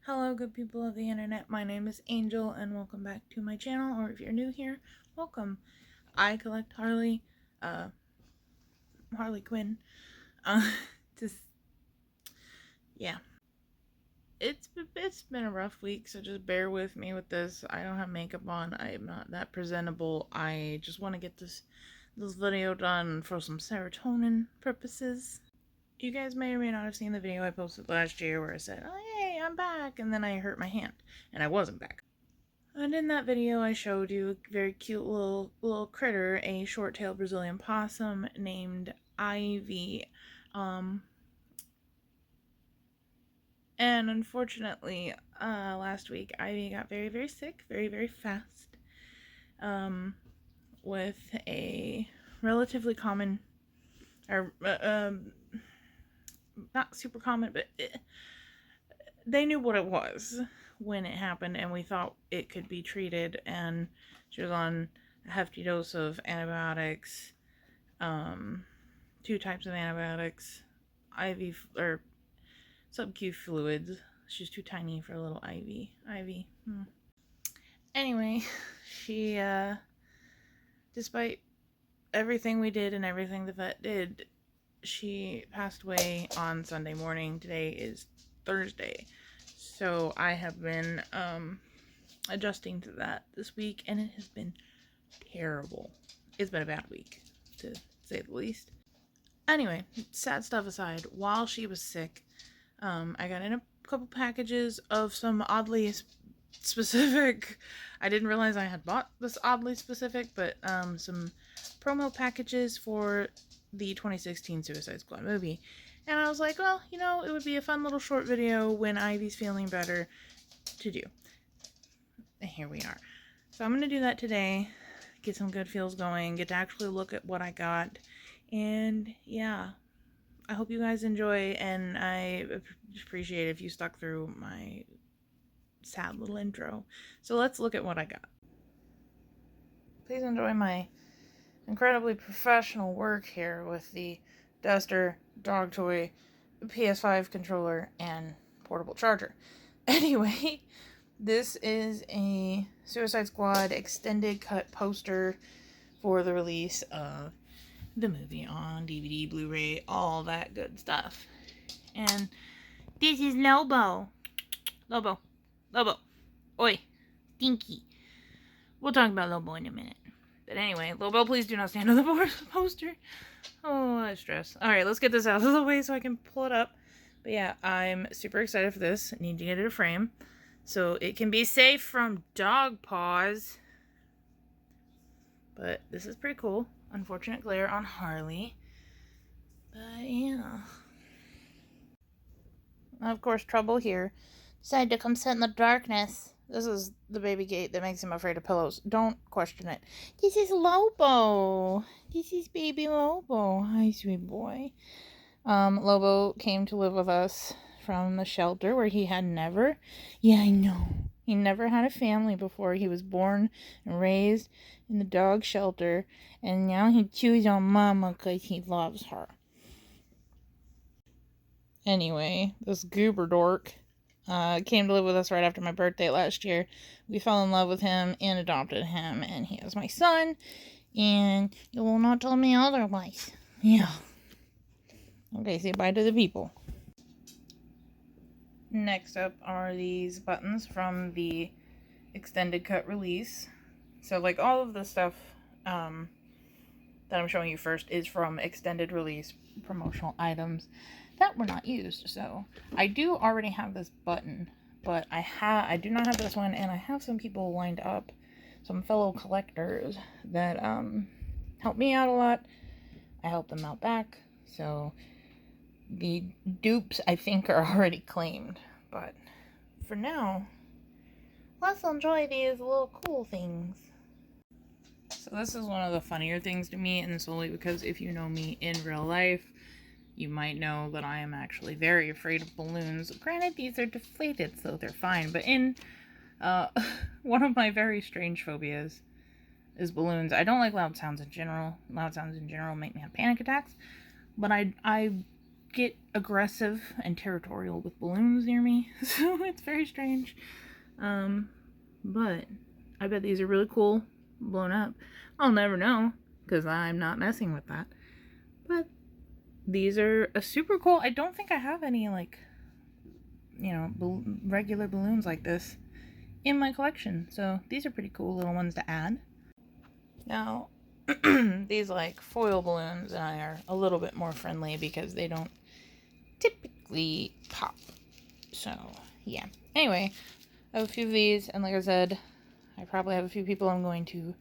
Hello, good people of the internet. My name is Angel, and welcome back to my channel. Or if you're new here, welcome. I collect Harley Quinn. Just yeah, it's been a rough week, so just bear with me with this. I don't have makeup on. I am not that presentable. I just want to get this video done for some serotonin purposes. You guys may or may not have seen the video I posted last year where I said, "Oh, hey, I'm back," and then I hurt my hand, and I wasn't back. And in that video, I showed you a very cute little critter, a short-tailed Brazilian possum named Ivy. And unfortunately, last week, Ivy got very, very sick, very, very fast, with a relatively common, or not super common, but they knew what it was when it happened, and we thought it could be treated, and she was on a hefty dose of antibiotics, 2 types of antibiotics, IV or sub-Q fluids. She's too tiny for a little IV. Anyway, she, despite everything we did and everything the vet did, she passed away on Sunday morning. Today is Thursday. So I have been adjusting to that this week, and it has been terrible. It's been a bad week, to say the least. Anyway, sad stuff aside, while she was sick, I got in a couple packages of some oddly specific, I didn't realize I had bought this oddly specific, but some promo packages for the 2016 Suicide Squad movie. And I was like, well, you know, it would be a fun little short video when Ivy's feeling better to do. And here we are. So I'm going to do that today, get some good feels going, get to actually look at what I got. And yeah, I hope you guys enjoy, and I appreciate if you stuck through my sad little intro. So let's look at what I got. Please enjoy my incredibly professional work here with the duster, dog toy, PS5 controller, and portable charger. Anyway, this is a Suicide Squad extended cut poster for the release of the movie on DVD, Blu-ray, all that good stuff. And this is Lobo. Lobo. Oi. Stinky. We'll talk about Lobo in a minute. But anyway, Lobo, please do not stand on the poster. Oh, I stress. Alright, let's get this out of the way so I can pull it up. But yeah, I'm super excited for this. I need to get it a frame so it can be safe from dog paws. But this is pretty cool. Unfortunate glare on Harley. But yeah. Of course, Trouble here decided to come sit in the darkness. This is the baby gate that makes him afraid of pillows. Don't question it. This is Lobo. This is baby Lobo. Hi, sweet boy. Lobo came to live with us from the shelter where he had never... Yeah, I know. He never had a family before. He was born and raised in the dog shelter, and now he chews on Mama because he loves her. Anyway, this goober dork came to live with us right after my birthday last year. We fell in love with him and adopted him, and he is my son, and you will not tell me otherwise. Yeah. Okay, say bye to the people. Next up are these buttons from the extended cut release. So, like, all of the stuff that I'm showing you first is from extended release promotional items that were not used. So I do already have this button, but I do not have this one, and I have some people lined up, some fellow collectors that help me out a lot. I help them out back, so the dupes I think are already claimed. But for now, let's enjoy these little cool things. So this is one of the funnier things to me, and solely because if you know me in real life, you might know that I am actually very afraid of balloons. Granted, these are deflated, so they're fine, but in one of my very strange phobias is balloons. I don't like loud sounds in general. Loud sounds in general make me have panic attacks, but I get aggressive and territorial with balloons near me, so it's very strange. But I bet these are really cool blown up. I'll never know because I'm not messing with that. But these are a super cool. I don't think I have any like, you know, regular balloons like this in my collection. So these are pretty cool little ones to add. Now, these like foil balloons and I are a little bit more friendly because they don't typically pop. So yeah. Anyway, I have a few of these, and like I said, I probably have a few people I'm going to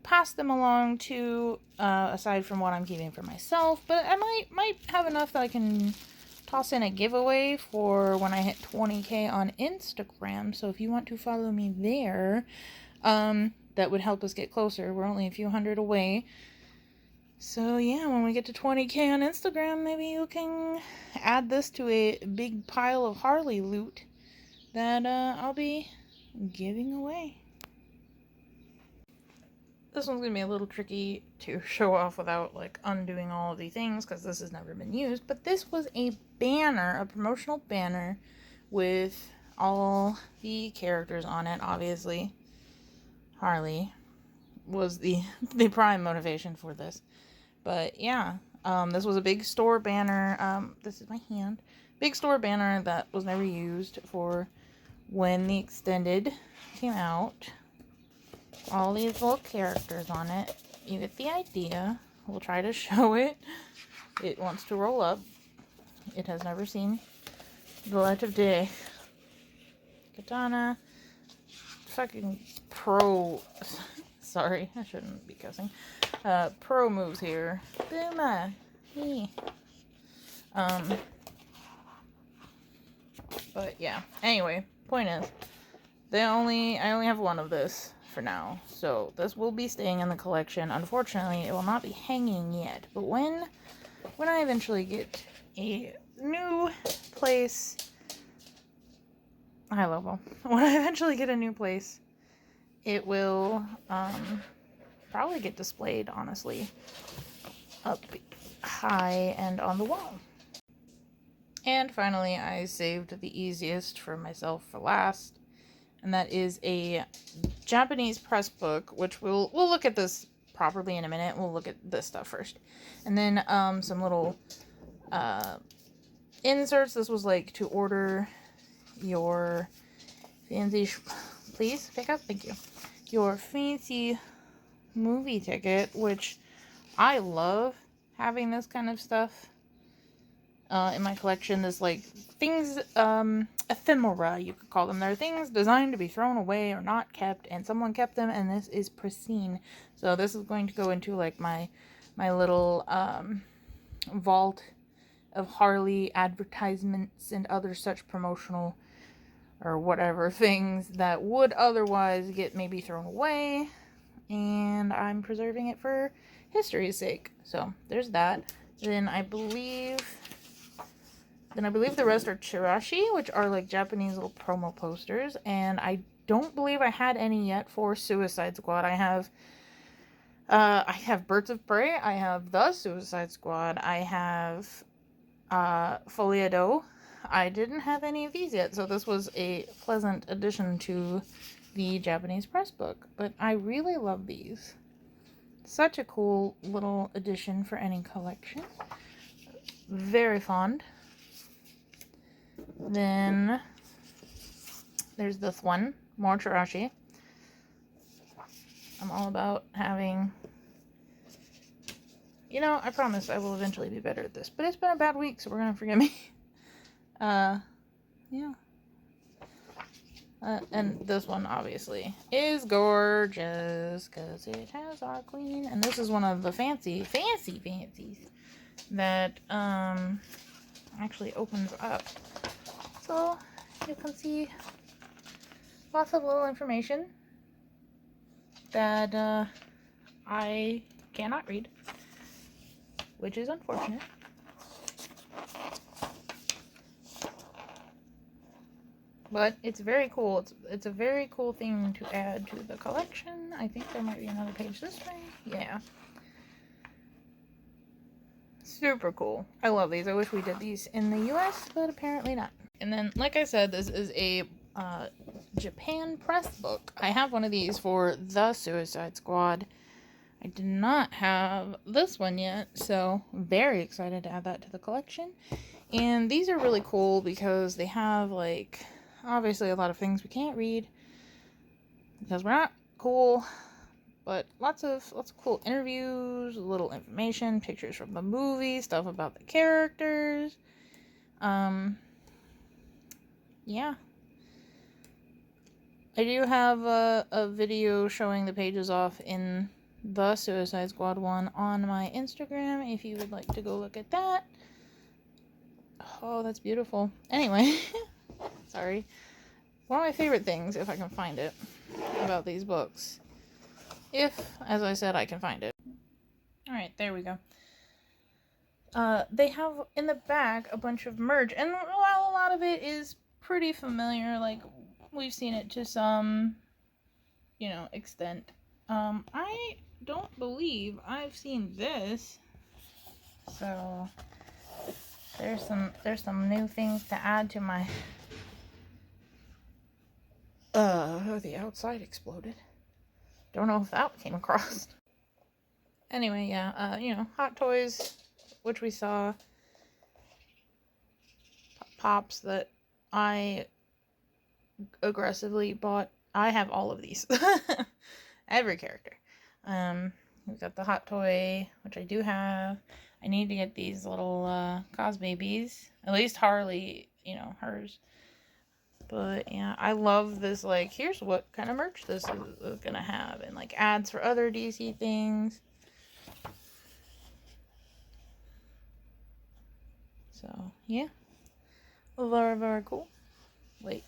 pass them along to, aside from what I'm keeping for myself. But I might have enough that I can toss in a giveaway for when I hit 20K on Instagram. So if you want to follow me there, that would help us get closer. We're only a few hundred away. So yeah, when we get to 20K on Instagram, maybe you can add this to a big pile of Harley loot that I'll be giving away. This one's going to be a little tricky to show off without like undoing all of the things because this has never been used. But this was a banner, a promotional banner with all the characters on it. Obviously, Harley was the prime motivation for this. But yeah, this was a big store banner. This is my hand. Big store banner that was never used for when the extended came out. All these little characters on it. You get the idea. We'll try to show it. It wants to roll up. It has never seen the light of day. Katana. Fucking pro. Sorry, I shouldn't be cussing. Pro moves here. Booma. Hey. But yeah. Anyway, point is, I only have one of this for now, so this will be staying in the collection. Unfortunately, it will not be hanging yet, but when I eventually get a new place, high level, when I eventually get a new place, it will probably get displayed, honestly, up high and on the wall. And finally, I saved the easiest for myself for last, and that is a Japanese press book, which we'll look at this properly in a minute. We'll look at this stuff first. And then some little inserts. This was like to order your fancy, please pick up, thank you. Your fancy movie ticket, which I love having this kind of stuff in my collection. This like things, ephemera, you could call them. They're things designed to be thrown away or not kept, and someone kept them, and this is pristine. So this is going to go into like my little vault of Harley advertisements and other such promotional or whatever things that would otherwise get maybe thrown away, and I'm preserving it for history's sake. So there's that. Then I believe the rest are chirashi, which are like Japanese little promo posters, and I don't believe I had any yet for Suicide Squad. I have Birds of Prey, I have the Suicide Squad, I have Foliado. I didn't have any of these yet, so this was a pleasant addition to the Japanese press book. But I really love these. Such a cool little addition for any collection. Very fond. Then there's this one, more Chirashi. I'm all about having, you know, I promise I will eventually be better at this, but it's been a bad week, so we're gonna forgive me. Yeah. And this one obviously is gorgeous because it has our queen, and this is one of the fancies that actually opens up, so you can see lots of little information that I cannot read, which is unfortunate. But it's very cool. It's a very cool thing to add to the collection. I think there might be another page this way. Yeah. Super cool. I love these. I wish we did these in the US, but apparently not. And then, like I said, this is a Japan press book. I have one of these for The Suicide Squad. I did not have this one yet, so very excited to add that to the collection. And these are really cool because they have, like, obviously a lot of things we can't read because we're not cool, but lots of cool interviews, little information, pictures from the movie, stuff about the characters. Yeah. I do have a video showing the pages off in the Suicide Squad one on my Instagram if you would like to go look at that. Oh, that's beautiful. Anyway, sorry. One of my favorite things, if I can find it, about these books. If, as I said, I can find it. Alright, there we go. They have in the back a bunch of merch, and while a lot of it is pretty familiar, like, we've seen it to some, extent, I don't believe I've seen this, so there's some new things to add to my, the outside exploded. Don't know if that came across. Anyway, yeah, Hot Toys, which we saw, Pops that I aggressively bought. I have all of these. Every character. We've got the Hot Toy, which I do have. I need to get these little Cos babies. At least Harley, hers. But yeah, I love this, like, here's what kind of merch this is gonna have, and like ads for other DC things. So yeah, very, very cool. Wait.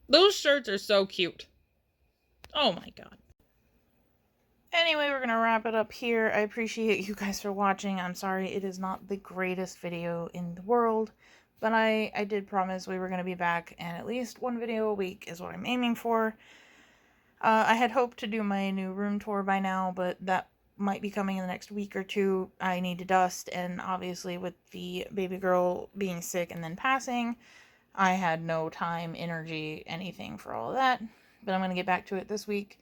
Those shirts are so cute. Oh my god. Anyway, we're gonna wrap it up here. I appreciate you guys for watching. I'm sorry it is not the greatest video in the world, but I did promise we were gonna be back, and at least one video a week is what I'm aiming for. I had hoped to do my new room tour by now, but that might be coming in the next week or two. I need to dust, and obviously with the baby girl being sick and then passing, I had no time, energy, anything for all of that. But I'm going to get back to it this week.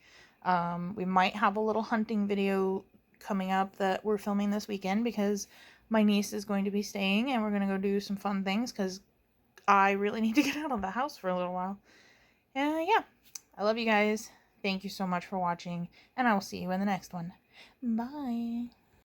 We might have a little hunting video coming up that we're filming this weekend because my niece is going to be staying and we're going to go do some fun things because I really need to get out of the house for a little while. And yeah, I love you guys. Thank you so much for watching, and I will see you in the next one. Bye.